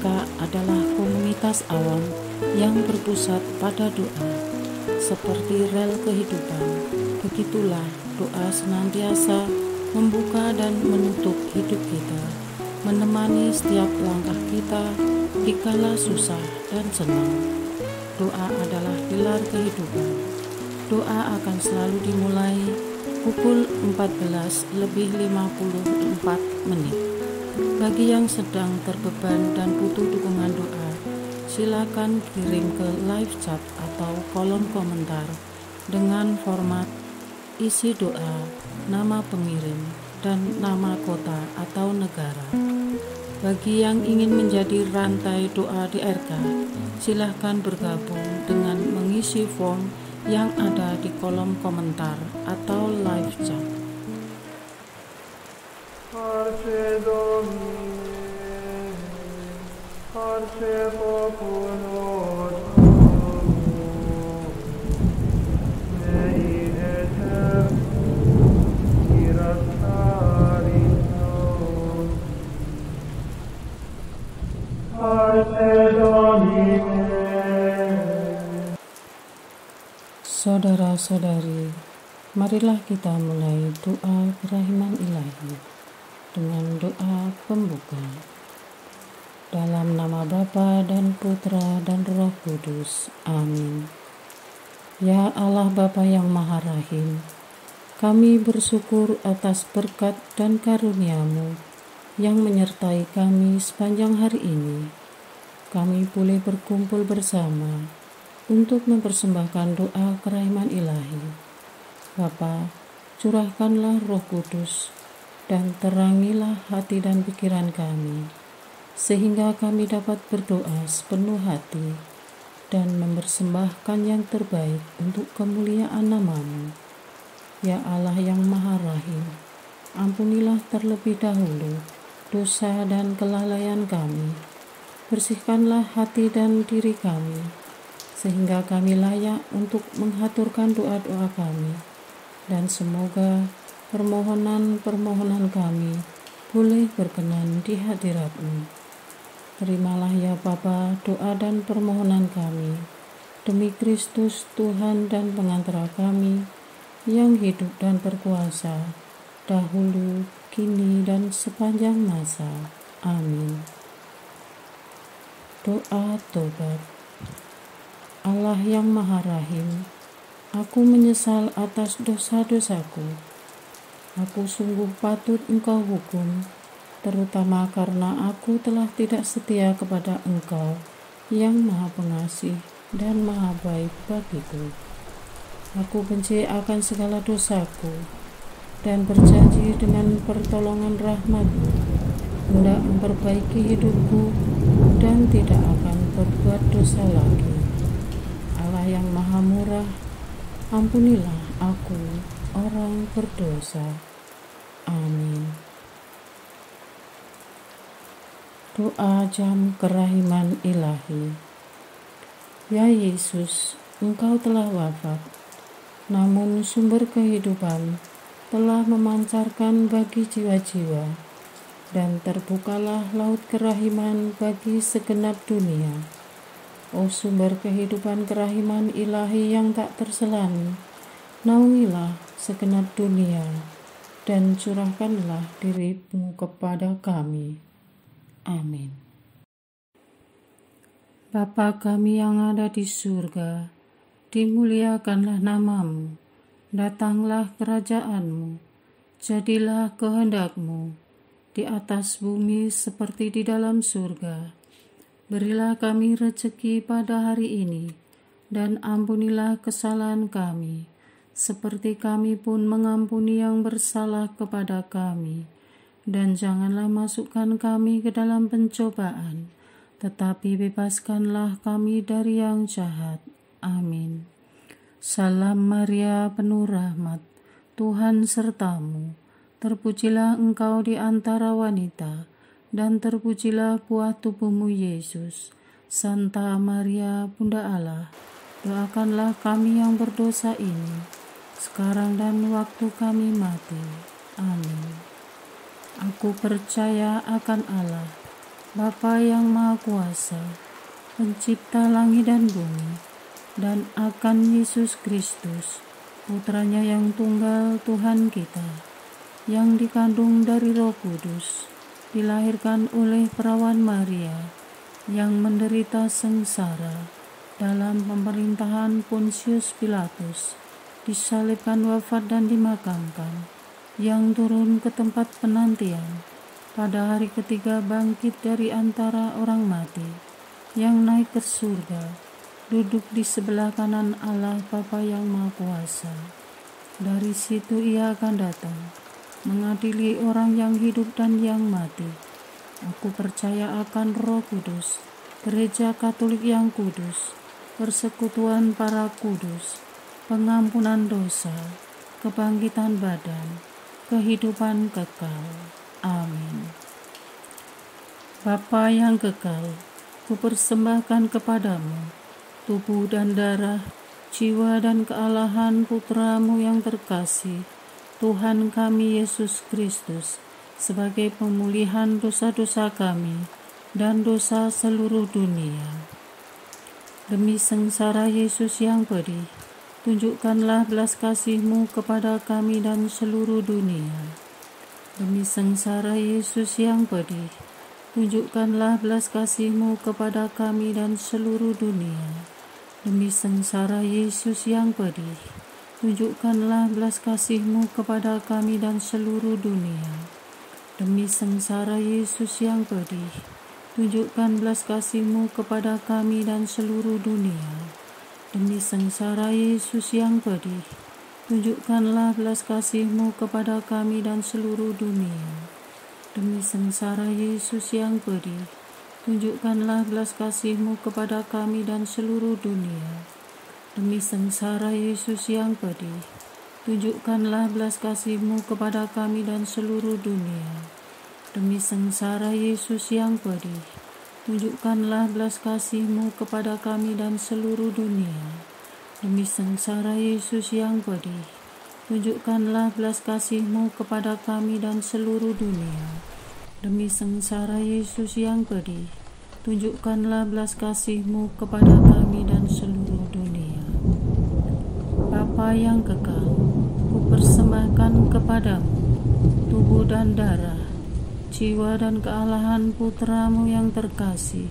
RK adalah komunitas awam yang berpusat pada doa. Seperti rel kehidupan, begitulah doa senantiasa membuka dan menutup hidup kita, menemani setiap langkah kita dikala susah dan senang. Doa adalah pilar kehidupan. Doa akan selalu dimulai pukul 14:54. Bagi yang sedang terbeban dan butuh dukungan doa, silakan kirim ke live chat atau kolom komentar dengan format isi doa, nama pengirim, dan nama kota atau negara. Bagi yang ingin menjadi rantai doa di RK, silakan bergabung dengan mengisi form yang ada di kolom komentar atau live chat. Parce Domine, parce populo tuo, Dei eterno, irastarito. Parce Domine. Saudara-saudari, marilah kita mulai doa kerahiman ilahi dengan doa pembuka. Dalam nama Bapa dan Putra dan Roh Kudus. Amin. Ya Allah Bapa yang Maha Rahim, kami bersyukur atas berkat dan karunia-Mu yang menyertai kami sepanjang hari ini. Kami boleh berkumpul bersama untuk mempersembahkan doa kerahiman ilahi. Bapa, curahkanlah Roh Kudus dan terangilah hati dan pikiran kami, sehingga kami dapat berdoa sepenuh hati dan mempersembahkan yang terbaik untuk kemuliaan nama-Mu. Ya Allah yang Maha Rahim, ampunilah terlebih dahulu dosa dan kelalaian kami. Bersihkanlah hati dan diri kami, sehingga kami layak untuk menghaturkan doa-doa kami, dan semoga permohonan-permohonan kami boleh berkenan di hadirat-Mu. Terimalah ya Bapa doa dan permohonan kami, demi Kristus Tuhan dan pengantara kami, yang hidup dan berkuasa, dahulu, kini, dan sepanjang masa. Amin. Doa tobat. Allah yang Maha Rahim, aku menyesal atas dosa-dosaku. Aku sungguh patut Engkau hukum, terutama karena aku telah tidak setia kepada Engkau yang Maha Pengasih dan Maha Baik bagiku. Aku benci akan segala dosaku dan berjanji dengan pertolongan rahmat-Mu hendak memperbaiki hidupku dan tidak akan berbuat dosa lagi. Allah yang Maha Murah, ampunilah aku, orang berdosa. Amin. Doa jam kerahiman ilahi. Ya Yesus, Engkau telah wafat, namun sumber kehidupan telah memancarkan bagi jiwa-jiwa, dan terbukalah laut kerahiman bagi segenap dunia. O sumber kehidupan kerahiman ilahi yang tak terselami, naungilah segenap dunia dan curahkanlah diri-Mu kepada kami. Amin. Bapa kami yang ada di surga, dimuliakanlah nama-Mu, datanglah kerajaan-Mu, jadilah kehendak-Mu di atas bumi seperti di dalam surga. Berilah kami rezeki pada hari ini, dan ampunilah kesalahan kami, seperti kami pun mengampuni yang bersalah kepada kami. Dan janganlah masukkan kami ke dalam pencobaan, tetapi bebaskanlah kami dari yang jahat. Amin. Salam Maria, penuh rahmat, Tuhan serta-Mu. Terpujilah Engkau di antara wanita, dan terpujilah buah tubuh-Mu Yesus. Santa Maria, Bunda Allah, doakanlah kami yang berdosa ini, sekarang dan waktu kami mati. Amin. Aku percaya akan Allah, Bapa yang Maha Kuasa, Pencipta langit dan bumi, dan akan Yesus Kristus, Putranya yang tunggal Tuhan kita, yang dikandung dari Roh Kudus, dilahirkan oleh perawan Maria, yang menderita sengsara dalam pemerintahan Pontius Pilatus, disalibkan, wafat dan dimakamkan, yang turun ke tempat penantian, pada hari ketiga bangkit dari antara orang mati, yang naik ke surga, duduk di sebelah kanan Allah Bapa yang Maha Kuasa. Dari situ Ia akan datang, mengadili orang yang hidup dan yang mati. Aku percaya akan Roh Kudus, Gereja Katolik yang kudus, persekutuan para kudus, pengampunan dosa, kebangkitan badan, kehidupan kekal. Amin. Bapa yang kekal, kupersembahkan kepadamu tubuh dan darah, jiwa dan kealahan Putramu yang terkasih, Tuhan kami Yesus Kristus, sebagai pemulihan dosa-dosa kami dan dosa seluruh dunia. Demi sengsara Yesus yang pedih, tunjukkanlah belas kasih-Mu kepada kami dan seluruh dunia. Demi sengsara Yesus yang pedih, tunjukkanlah belas kasih-Mu kepada kami dan seluruh dunia. Demi sengsara Yesus yang pedih, tunjukkanlah belas kasih-Mu kepada kami dan seluruh dunia. Demi sengsara Yesus yang pedih, tunjukkan belas kasih-Mu kepada kami dan seluruh dunia. Demi sengsara Yesus yang pedih, tunjukkanlah belas kasih-Mu kepada kami dan seluruh dunia. Demi sengsara Yesus yang pedih, tunjukkanlah belas kasih-Mu kepada kami dan seluruh dunia. Demi sengsara Yesus yang pedih, tunjukkanlah belas kasih-Mu kepada kami dan seluruh dunia. Demi sengsara Yesus yang pedih, tunjukkanlah belas kasih-Mu kepada kami dan seluruh dunia. Demi sengsara Yesus yang pedih, tunjukkanlah belas kasih-Mu kepada kami dan seluruh dunia. Demi sengsara Yesus yang pedih, tunjukkanlah belas kasih-Mu kepada kami dan seluruh dunia. Bapa yang kekal, kupersembahkan kepadamu tubuh dan darah, jiwa dan kealahan Putramu yang terkasih,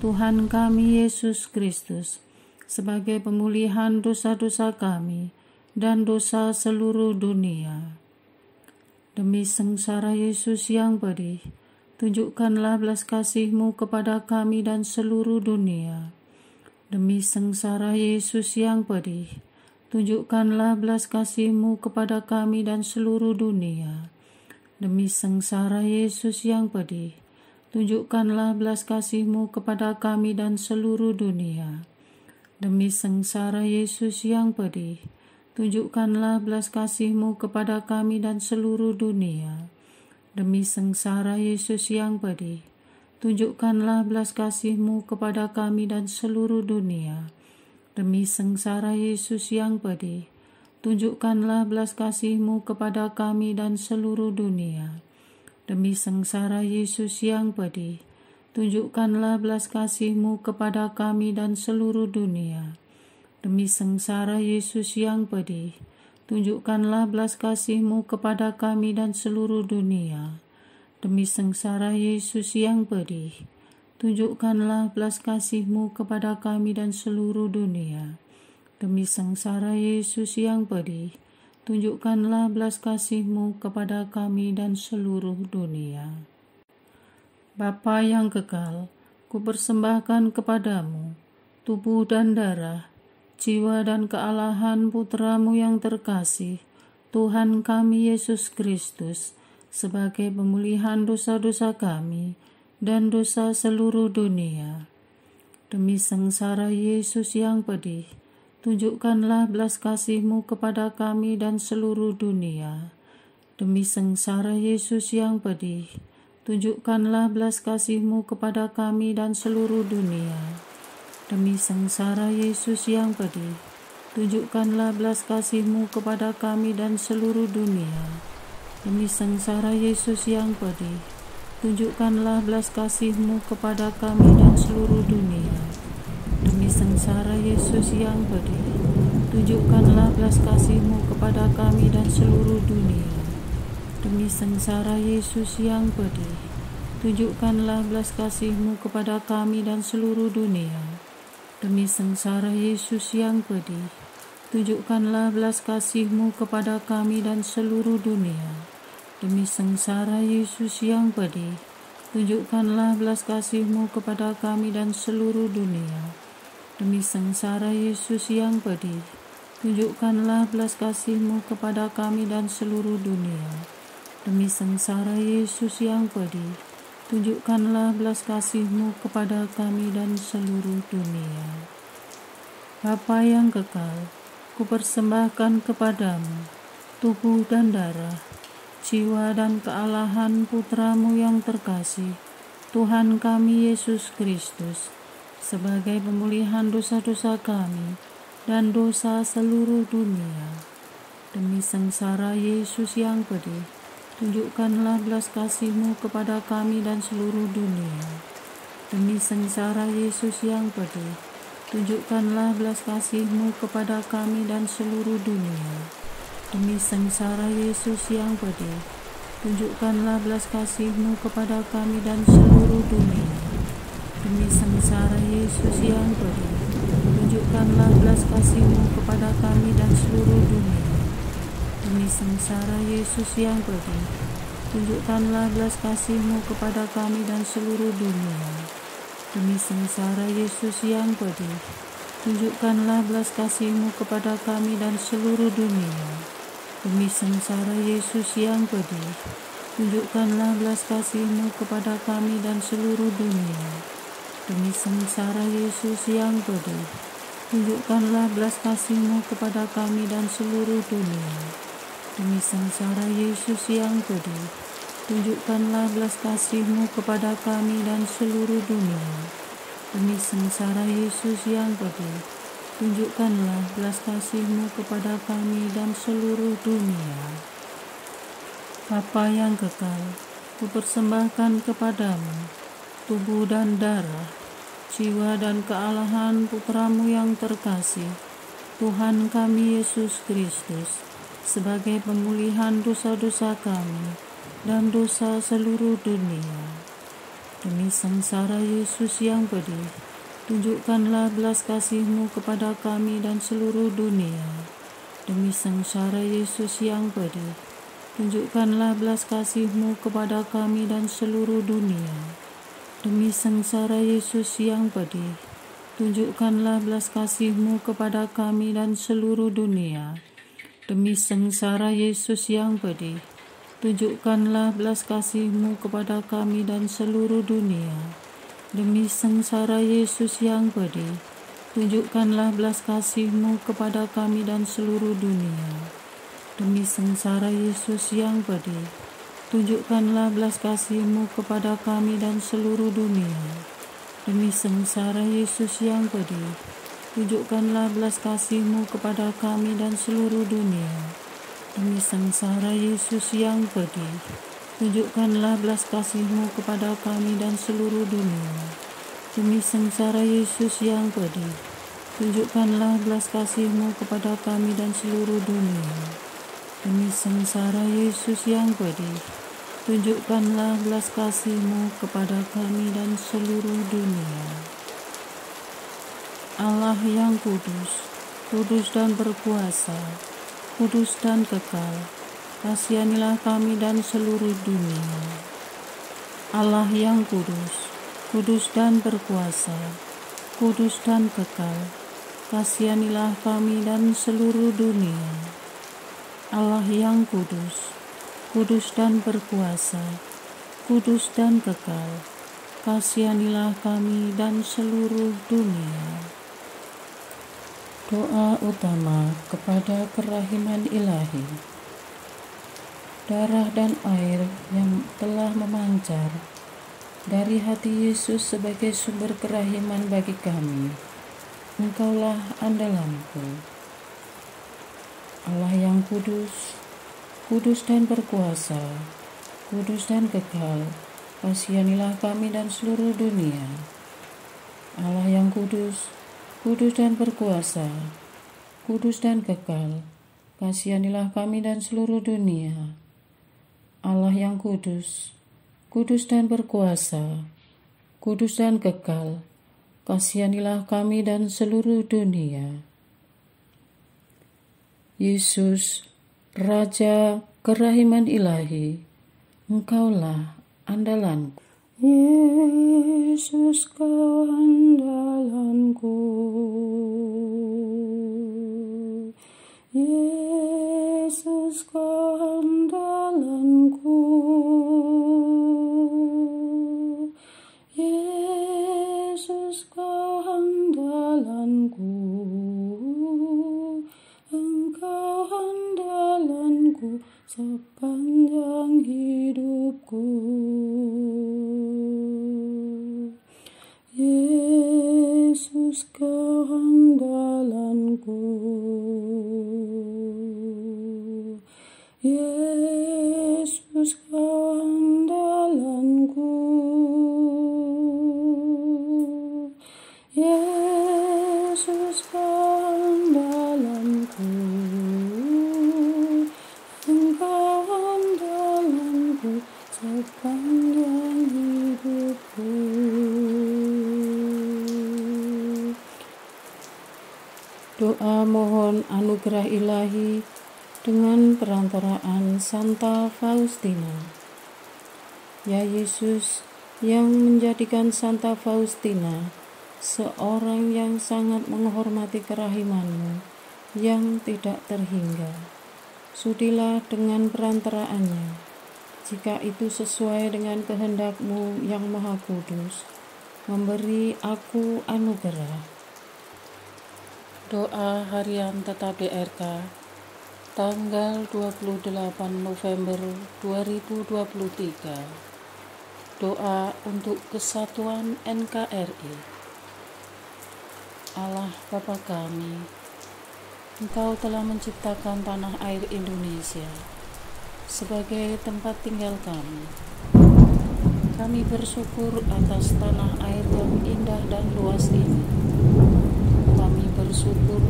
Tuhan kami Yesus Kristus, sebagai pemulihan dosa-dosa kami dan dosa seluruh dunia. Demi sengsara Yesus yang pedih, tunjukkanlah belas kasih-Mu kepada kami dan seluruh dunia. Demi sengsara Yesus yang pedih, tunjukkanlah belas kasih-Mu kepada kami dan seluruh dunia. Demi sengsara Yesus yang pedih, tunjukkanlah belas kasih-Mu kepada kami dan seluruh dunia. Demi sengsara Yesus yang pedih, tunjukkanlah belas kasih-Mu kepada kami dan seluruh dunia. Demi sengsara Yesus yang pedih, tunjukkanlah belas kasih-Mu kepada kami dan seluruh dunia. Demi sengsara Yesus yang pedih, tunjukkanlah belas kasih-Mu kepada kami dan seluruh dunia. Demi sengsara Yesus yang pedih, tunjukkanlah belas kasih-Mu kepada kami dan seluruh dunia. Demi sengsara Yesus yang pedih, tunjukkanlah belas kasih-Mu kepada kami dan seluruh dunia. Demi sengsara Yesus yang pedih, tunjukkanlah belas kasih-Mu kepada kami dan seluruh dunia. Demi sengsara Yesus yang pedih, tunjukkanlah belas kasih-Mu kepada kami dan seluruh dunia. Bapa yang kekal, kupersembahkan kepadamu tubuh dan darah, jiwa dan kealahan Putramu yang terkasih, Tuhan kami Yesus Kristus, sebagai pemulihan dosa-dosa kami dan dosa seluruh dunia. Demi sengsara Yesus yang pedih, tunjukkanlah belas kasih-Mu kepada kami dan seluruh dunia. Demi sengsara Yesus yang pedih, tunjukkanlah belas kasih-Mu kepada kami dan seluruh dunia. Demi sengsara Yesus yang pedih, tunjukkanlah belas kasih-Mu kepada kami dan seluruh dunia. Demi sengsara Yesus yang pedih, tunjukkanlah belas kasih-Mu kepada kami dan seluruh dunia. Demi sengsara Yesus yang pedih, tunjukkanlah belas kasih-Mu kepada kami dan seluruh dunia. Demi sengsara Yesus yang pedih, tunjukkanlah belas kasih-Mu kepada kami dan seluruh dunia. Demi sengsara Yesus yang pedih, tunjukkanlah belas kasih-Mu kepada kami dan seluruh dunia. Demi sengsara Yesus yang pedih, tunjukkanlah belas kasih-Mu kepada kami dan seluruh dunia. Demi sengsara Yesus yang pedih, tunjukkanlah belas kasih-Mu kepada kami dan seluruh dunia. Demi sengsara Yesus yang pedih, tunjukkanlah belas kasih-Mu kepada kami dan seluruh dunia. Bapa yang kekal, kupersembahkan kepadamu tubuh dan darah, jiwa dan kealahan Putra-Mu yang terkasih, Tuhan kami Yesus Kristus, sebagai pemulihan dosa-dosa kami dan dosa seluruh dunia. Demi sengsara Yesus yang pedih, tunjukkanlah belas kasih-Mu kepada kami dan seluruh dunia. Demi sengsara Yesus yang pedih, tunjukkanlah belas kasih-Mu kepada kami dan seluruh dunia. Demi sengsara Yesus yang pedih, tunjukkanlah belas kasih-Mu kepada kami dan seluruh dunia. Demi sengsara Yesus yang pedih, tunjukkanlah belas kasih-Mu kepada kami dan seluruh dunia. Demi sengsara Yesus yang pedih, tunjukkanlah belas kasih-Mu kepada kami dan seluruh dunia. Demi sengsara Yesus yang pedih, tunjukkanlah belas kasih-Mu kepada kami dan seluruh dunia. Demi sengsara Yesus yang pedih, tunjukkanlah belas kasih-Mu kepada kami dan seluruh dunia. Demi sengsara Yesus yang pedih, tunjukkanlah belas kasih-Mu kepada kami dan seluruh dunia. Demi sengsara Yesus yang pedih, tunjukkanlah belas kasih-Mu kepada kami dan seluruh dunia. Demi sengsara Yesus yang pedih, tunjukkanlah belas kasih-Mu kepada kami dan seluruh dunia. Bapa yang kekal, kupersembahkan kepadamu tubuh dan darah, jiwa dan kealahan Putra-Mu yang terkasih, Tuhan kami Yesus Kristus, sebagai pemulihan dosa-dosa kami dan dosa seluruh dunia. Demi sengsara Yesus yang pedih, tunjukkanlah belas kasih-Mu kepada kami dan seluruh dunia. Demi sengsara Yesus yang pedih, tunjukkanlah belas kasih-Mu kepada kami dan seluruh dunia. Demi sengsara Yesus yang pedih, tunjukkanlah belas kasih-Mu kepada kami dan seluruh dunia. Demi sengsara Yesus yang pedih, tunjukkanlah belas kasih-Mu kepada kami dan seluruh dunia. Demi sengsara Yesus yang pedih, tunjukkanlah belas kasih-Mu kepada kami dan seluruh dunia. Demi sengsara Yesus yang pedih, tunjukkanlah belas kasih-Mu kepada kami dan seluruh dunia. Demi sengsara Yesus yang pedih, tunjukkanlah belas kasih-Mu kepada kami dan seluruh dunia. Demi sengsara Yesus yang pedih, tunjukkanlah belas kasih-Mu kepada kami dan seluruh dunia. Demi sengsara Yesus yang pedih, tunjukkanlah belas kasih-Mu kepada kami dan seluruh dunia. Demi sengsara Yesus yang pedih, tunjukkanlah belas kasih-Mu kepada kami dan seluruh dunia. Allah yang kudus, kudus dan berkuasa, kudus dan kekal, kasihanilah kami dan seluruh dunia. Allah yang kudus, kudus dan berkuasa, kudus dan kekal, kasihanilah kami dan seluruh dunia. Allah yang kudus, kudus dan berkuasa, kudus dan kekal, kasihanilah kami dan seluruh dunia. Doa utama kepada kerahiman ilahi. Darah dan air yang telah memancar dari hati Yesus sebagai sumber kerahiman bagi kami, Engkaulah andalanku. Allah yang kudus, kudus dan berkuasa, kudus dan kekal, kasihanilah kami dan seluruh dunia. Allah yang kudus, kudus dan berkuasa, kudus dan kekal, kasihanilah kami dan seluruh dunia. Allah yang kudus, kudus dan berkuasa, kudus dan kekal, kasihanilah kami dan seluruh dunia. Yesus, Raja kerahiman ilahi, Engkaulah andalanku. Yesus, Kau andalanku. Yesus, Kau andalanku. Yesus, Kau andalanku. Engkau andalanku sepanjang hidupku. Yesus, Kau andalanku. Yesus, Kau andalanku. Yesus, Kau andalanku. Engkau andalanku sepanjang hidupku. Doa mohon anugerah ilahi dengan perantaraan Santa Faustina. Ya Yesus, yang menjadikan Santa Faustina seorang yang sangat menghormati kerahiman-Mu yang tidak terhingga, sudilah dengan perantaraannya, jika itu sesuai dengan kehendak-Mu yang maha kudus, memberi aku anugerah. Doa harian tetap DRK tanggal 28 November 2023. Doa untuk kesatuan NKRI. Allah Bapa kami, Engkau telah menciptakan tanah air Indonesia sebagai tempat tinggal kami. Kami bersyukur atas tanah air yang indah dan luas ini. Kami bersyukur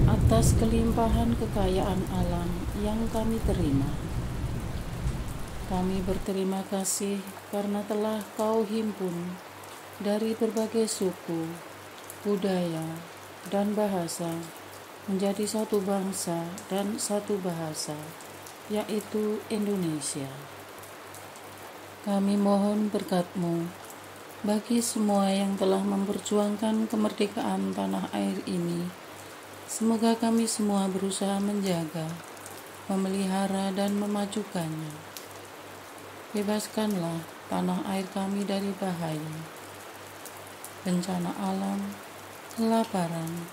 atas kelimpahan kekayaan alam yang kami terima. Kami berterima kasih karena telah Kau himpun dari berbagai suku, budaya, dan bahasa menjadi satu bangsa dan satu bahasa, yaitu Indonesia. Kami mohon berkat-Mu bagi semua yang telah memperjuangkan kemerdekaan tanah air ini. Semoga kami semua berusaha menjaga, memelihara, dan memajukannya. Bebaskanlah tanah air kami dari bahaya, bencana alam, kelaparan,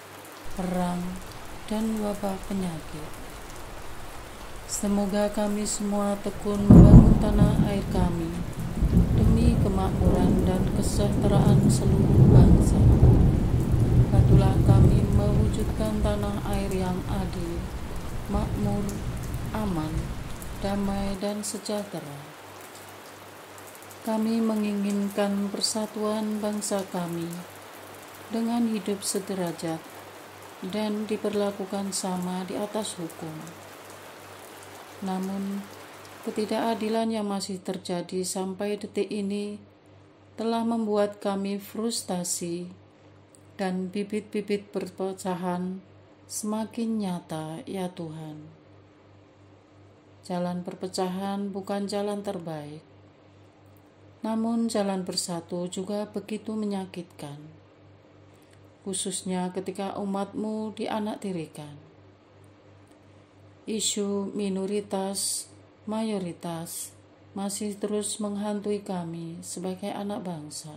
perang, dan wabah penyakit. Semoga kami semua tekun membangun tanah air kami demi kemakmuran dan kesejahteraan seluruh bangsa. Bantulah kami mewujudkan tanah air yang adil, makmur, aman, damai, dan sejahtera. Kami menginginkan persatuan bangsa kami dengan hidup sederajat dan diperlakukan sama di atas hukum. Namun, ketidakadilan yang masih terjadi sampai detik ini telah membuat kami frustasi dan bibit-bibit perpecahan semakin nyata, ya Tuhan. Jalan perpecahan bukan jalan terbaik, namun jalan bersatu juga begitu menyakitkan, khususnya ketika umat-Mu dianaktirikan. Isu minoritas, mayoritas masih terus menghantui kami sebagai anak bangsa.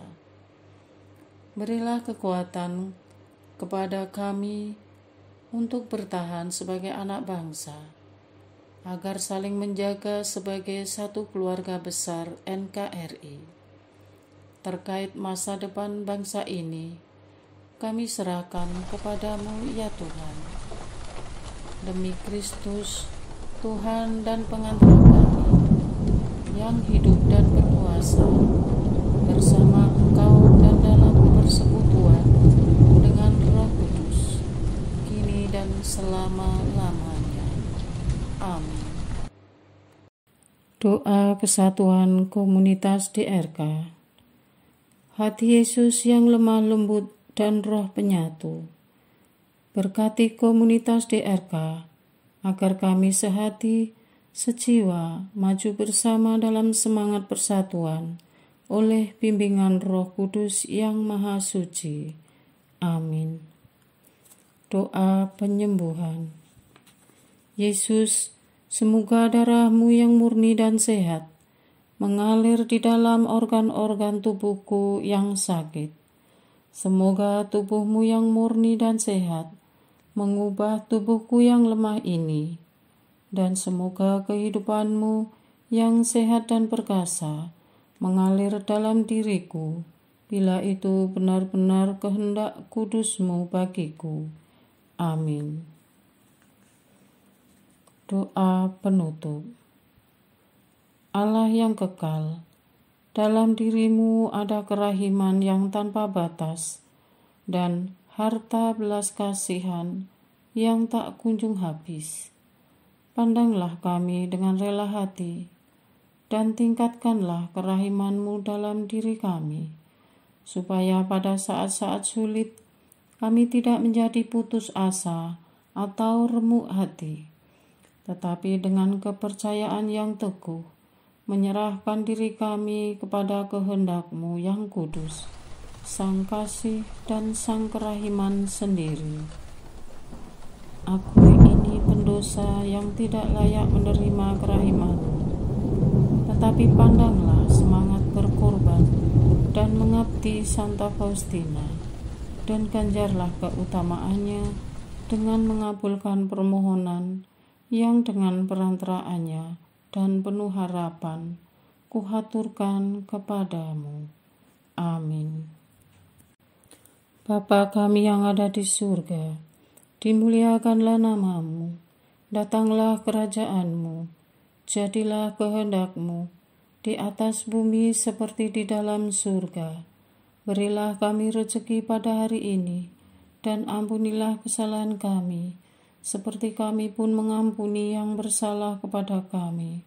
Berilah kekuatan kepada kami untuk bertahan sebagai anak bangsa, agar saling menjaga sebagai satu keluarga besar NKRI. Terkait masa depan bangsa ini, kami serahkan kepadamu, ya Tuhan. Demi Kristus, Tuhan dan pengantar kami, yang hidup dan berkuasa kuasa, bersama Engkau dan dalam persekutuan dengan Roh Kudus, kini dan selama-lamanya. Amin. Doa kesatuan komunitas DRK. Hati Yesus yang lemah lembut dan roh penyatu, berkati komunitas DRK agar kami sehati, sejiwa, maju bersama dalam semangat persatuan oleh bimbingan Roh Kudus yang Maha Suci. Amin. Doa penyembuhan. Yesus, semoga darah-Mu yang murni dan sehat mengalir di dalam organ-organ tubuhku yang sakit. Semoga tubuh-Mu yang murni dan sehat mengubah tubuhku yang lemah ini, dan semoga kehidupan-Mu yang sehat dan perkasa mengalir dalam diriku, bila itu benar-benar kehendak kudus-Mu bagiku. Amin. Doa penutup. Allah yang kekal, dalam diri-Mu ada kerahiman yang tanpa batas, dan harta belas kasihan yang tak kunjung habis. Pandanglah kami dengan rela hati, dan tingkatkanlah kerahiman-Mu dalam diri kami, supaya pada saat-saat sulit kami tidak menjadi putus asa atau remuk hati, tetapi dengan kepercayaan yang teguh, menyerahkan diri kami kepada kehendak-Mu yang kudus, Sang Kasih dan Sang Kerahiman sendiri. Aku ini pendosa yang tidak layak menerima kerahiman-Mu, tetapi pandanglah semangat berkorban dan mengabdi Santa Faustina, dan ganjarlah keutamaannya dengan mengabulkan permohonan yang dengan perantaraannya dan penuh harapan kuhaturkan kepadamu. Amin. Bapa kami yang ada di surga, dimuliakanlah nama-Mu, datanglah kerajaan-Mu, jadilah kehendak-Mu di atas bumi seperti di dalam surga. Berilah kami rezeki pada hari ini, dan ampunilah kesalahan kami, seperti kami pun mengampuni yang bersalah kepada kami.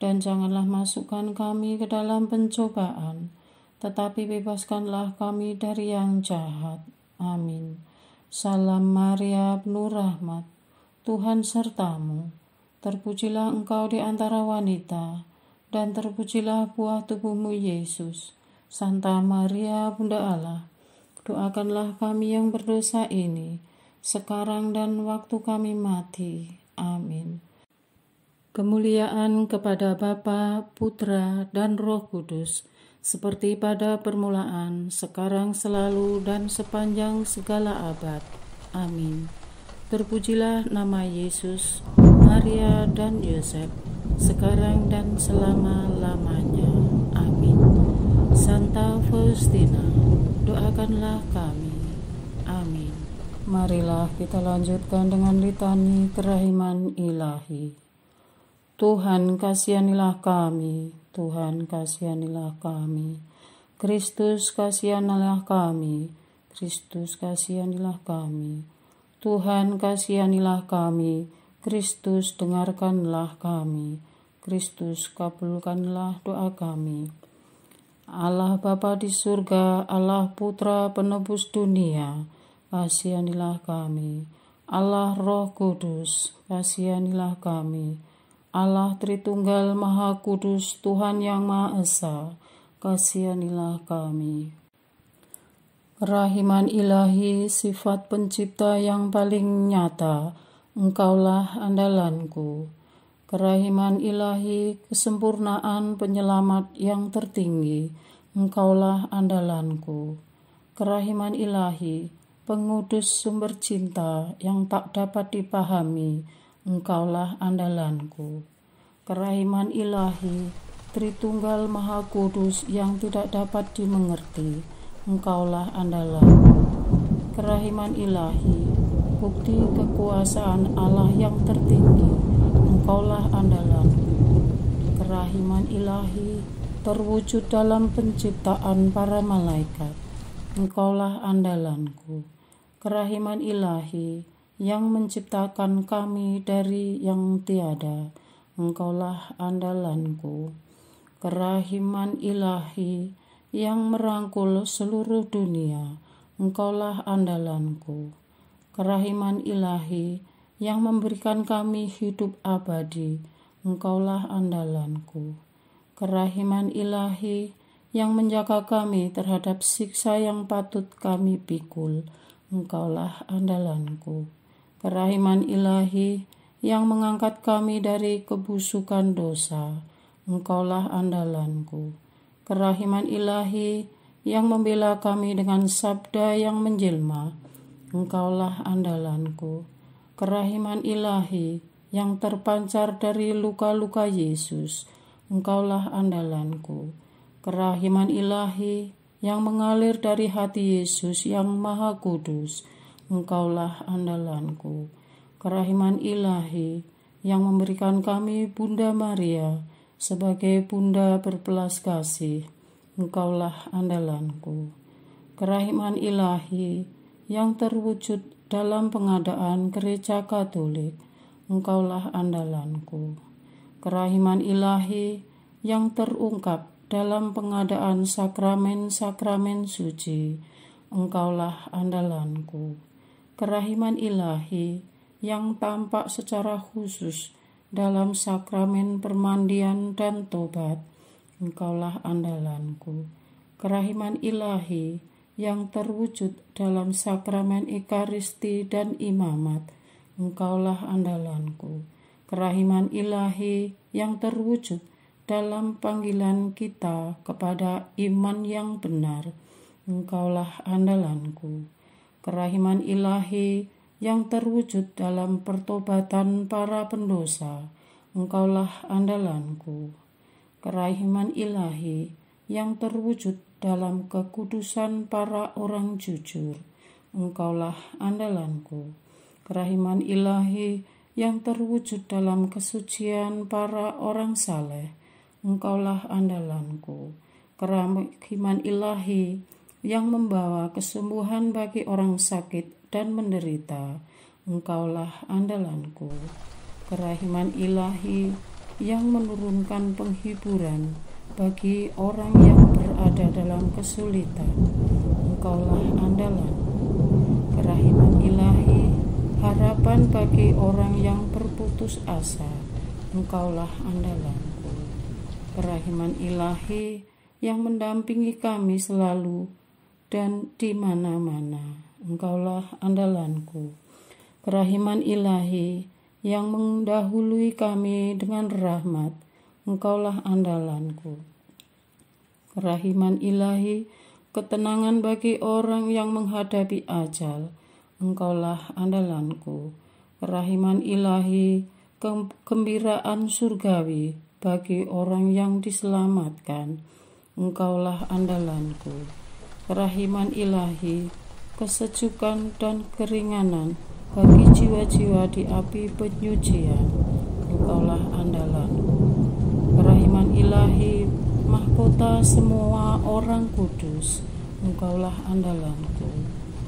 Dan janganlah masukkan kami ke dalam pencobaan, tetapi bebaskanlah kami dari yang jahat. Amin. Salam Maria, penuh rahmat, Tuhan serta-Mu. Terpujilah Engkau di antara wanita, dan terpujilah buah tubuh-Mu Yesus. Santa Maria, Bunda Allah, doakanlah kami yang berdosa ini, sekarang dan waktu kami mati. Amin. Kemuliaan kepada Bapa, Putra, dan Roh Kudus, seperti pada permulaan, sekarang, selalu, dan sepanjang segala abad. Amin. Terpujilah nama Yesus, Maria, dan Yosef, sekarang dan selama-lamanya. Amin. Santa Faustina, doakanlah kami. Amin. Marilah kita lanjutkan dengan litani kerahiman ilahi. Tuhan kasihanilah kami, Tuhan kasihanilah kami, Kristus kasihanilah kami, Kristus kasihanilah kami, Tuhan kasihanilah kami, Kristus dengarkanlah kami, Kristus kabulkanlah doa kami. Allah Bapa di surga, Allah Putra penebus dunia, kasihanilah kami. Allah Roh Kudus, kasihanilah kami. Allah Tritunggal Maha Kudus, Tuhan yang Maha Esa, kasihanilah kami. Kerahiman ilahi, sifat pencipta yang paling nyata, Engkaulah andalanku. Kerahiman ilahi, kesempurnaan penyelamat yang tertinggi, Engkaulah andalanku. Kerahiman ilahi, pengudus sumber cinta yang tak dapat dipahami, Engkaulah andalanku. Kerahiman ilahi, Tritunggal Maha Kudus yang tidak dapat dimengerti, Engkaulah andalanku. Kerahiman ilahi, bukti kekuasaan Allah yang tertinggi, Engkaulah andalanku. Kerahiman ilahi, terwujud dalam penciptaan para malaikat. Engkaulah andalanku. Kerahiman ilahi yang menciptakan kami dari yang tiada. Engkaulah andalanku. Kerahiman ilahi yang merangkul seluruh dunia. Engkaulah andalanku. Kerahiman ilahi yang memberikan kami hidup abadi. Engkaulah andalanku. Kerahiman ilahi yang menjaga kami terhadap siksa yang patut kami pikul. Engkaulah andalanku. Kerahiman ilahi yang mengangkat kami dari kebusukan dosa. Engkaulah andalanku. Kerahiman ilahi yang membela kami dengan sabda yang menjelma. Engkaulah andalanku. Kerahiman ilahi yang terpancar dari luka-luka Yesus. Engkaulah andalanku. Kerahiman ilahi yang mengalir dari hati Yesus yang maha kudus. Engkaulah andalanku. Kerahiman ilahi yang memberikan kami Bunda Maria sebagai bunda berbelas kasih. Engkaulah andalanku. Kerahiman ilahi yang terwujud dalam pengadaan gereja Katolik. Engkaulah andalanku. Kerahiman ilahi yang terungkap dalam pengadaan sakramen-sakramen suci. Engkaulah andalanku. Kerahiman ilahi yang tampak secara khusus dalam sakramen permandian dan tobat. Engkaulah andalanku. Kerahiman ilahi yang terwujud dalam sakramen Ekaristi dan imamat. Engkaulah andalanku. Kerahiman ilahi yang terwujud dalam panggilan kita kepada iman yang benar. Engkaulah andalanku. Kerahiman ilahi yang terwujud dalam pertobatan para pendosa. Engkaulah andalanku. Kerahiman ilahi yang terwujud dalam kekudusan para orang jujur. Engkaulah andalanku. Kerahiman ilahi yang terwujud dalam kesucian para orang saleh. Engkaulah andalanku. Kerahiman ilahi yang membawa kesembuhan bagi orang sakit dan menderita. Engkaulah andalanku. Kerahiman ilahi yang menurunkan penghiburan bagi orang yang berada dalam kesulitan. Engkaulah andalanku. Kerahiman ilahi, harapan bagi orang yang berputus asa. Engkaulah andalanku. Kerahiman ilahi yang mendampingi kami selalu dan di mana-mana. Engkaulah andalanku. Kerahiman ilahi yang mendahului kami dengan rahmat. Engkaulah andalanku. Kerahiman ilahi, ketenangan bagi orang yang menghadapi ajal. Engkaulah andalanku. Kerahiman ilahi, kegembiraan surgawi bagi orang yang diselamatkan. Engkaulah andalanku. Kerahiman ilahi, kesejukan dan keringanan bagi jiwa-jiwa di api penyucian. Engkaulah andalanku. Kerahiman ilahi, mahkota semua orang kudus. Engkaulah andalanku.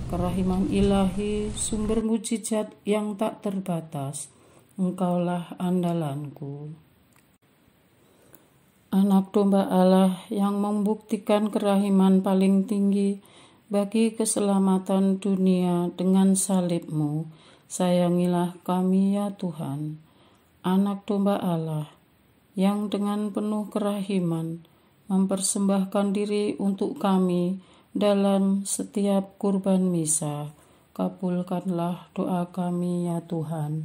Kerahiman ilahi, sumber mujizat yang tak terbatas. Engkaulah andalanku. Anak domba Allah yang membuktikan kerahiman paling tinggi bagi keselamatan dunia dengan salib-Mu, sayangilah kami ya Tuhan. Anak domba Allah yang dengan penuh kerahiman mempersembahkan diri untuk kami dalam setiap kurban misa, kabulkanlah doa kami ya Tuhan.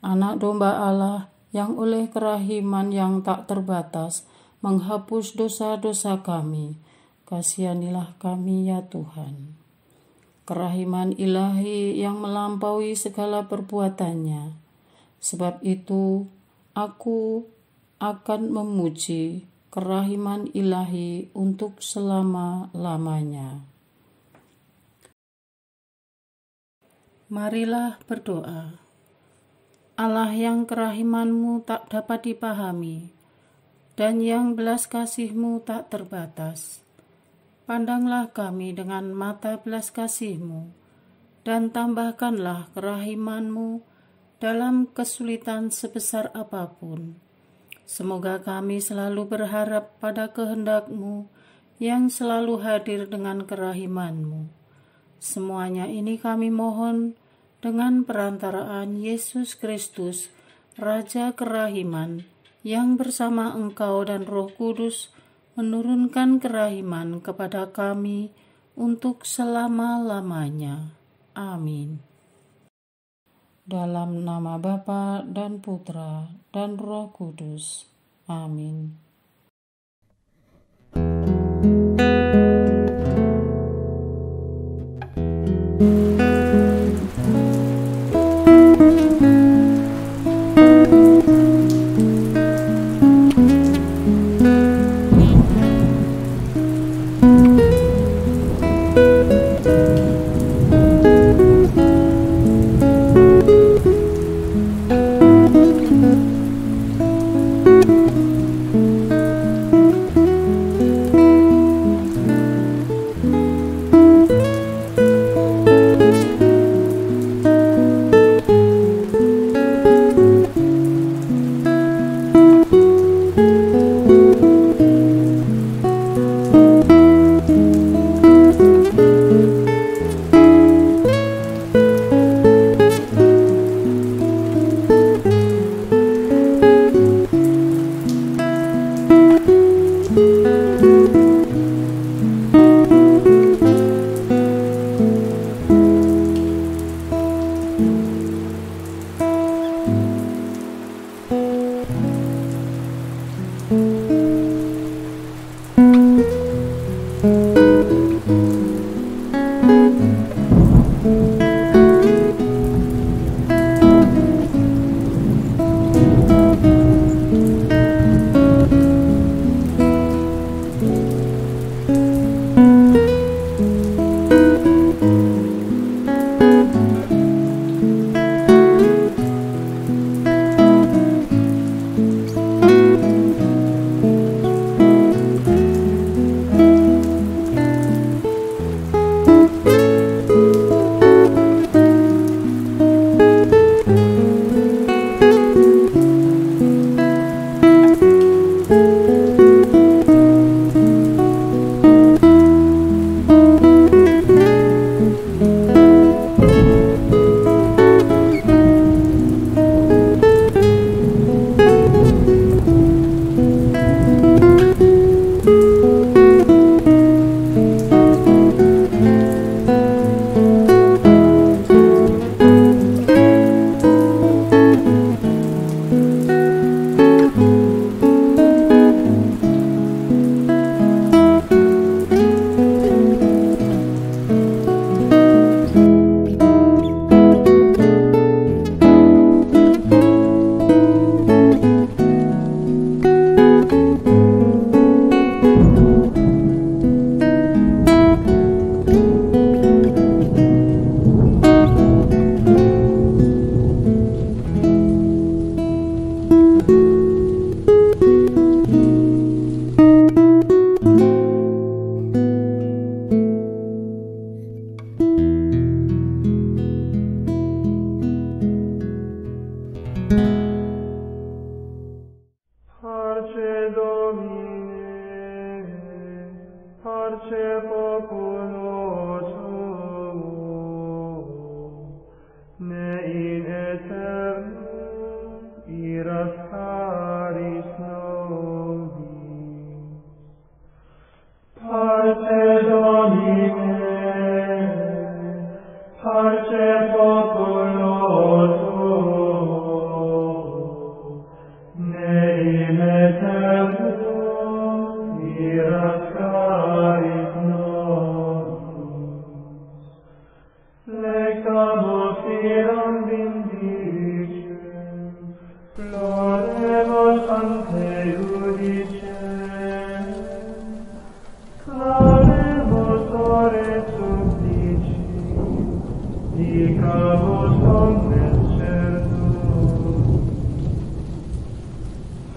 Anak domba Allah yang oleh kerahiman yang tak terbatas menghapus dosa-dosa kami, kasihanilah kami ya Tuhan. Kerahiman ilahi yang melampaui segala perbuatannya, sebab itu aku akan memuji kerahiman ilahi untuk selama-lamanya. Marilah berdoa. Allah yang kerahiman-Mu tak dapat dipahami, dan yang belas kasih-Mu tak terbatas. Pandanglah kami dengan mata belas kasih-Mu, dan tambahkanlah kerahiman-Mu dalam kesulitan sebesar apapun. Semoga kami selalu berharap pada kehendak-Mu yang selalu hadir dengan kerahiman-Mu. Semuanya ini kami mohon dengan perantaraan Yesus Kristus, Raja Kerahiman, yang bersama Engkau dan Roh Kudus menurunkan kerahiman kepada kami untuk selama-lamanya. Amin. Dalam nama Bapa dan Putra dan Roh Kudus. Amin.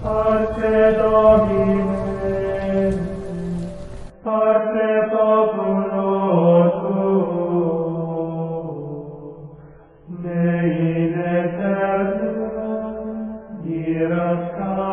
Parce Domine, parce populo tuo, ne in aeternum dirascat.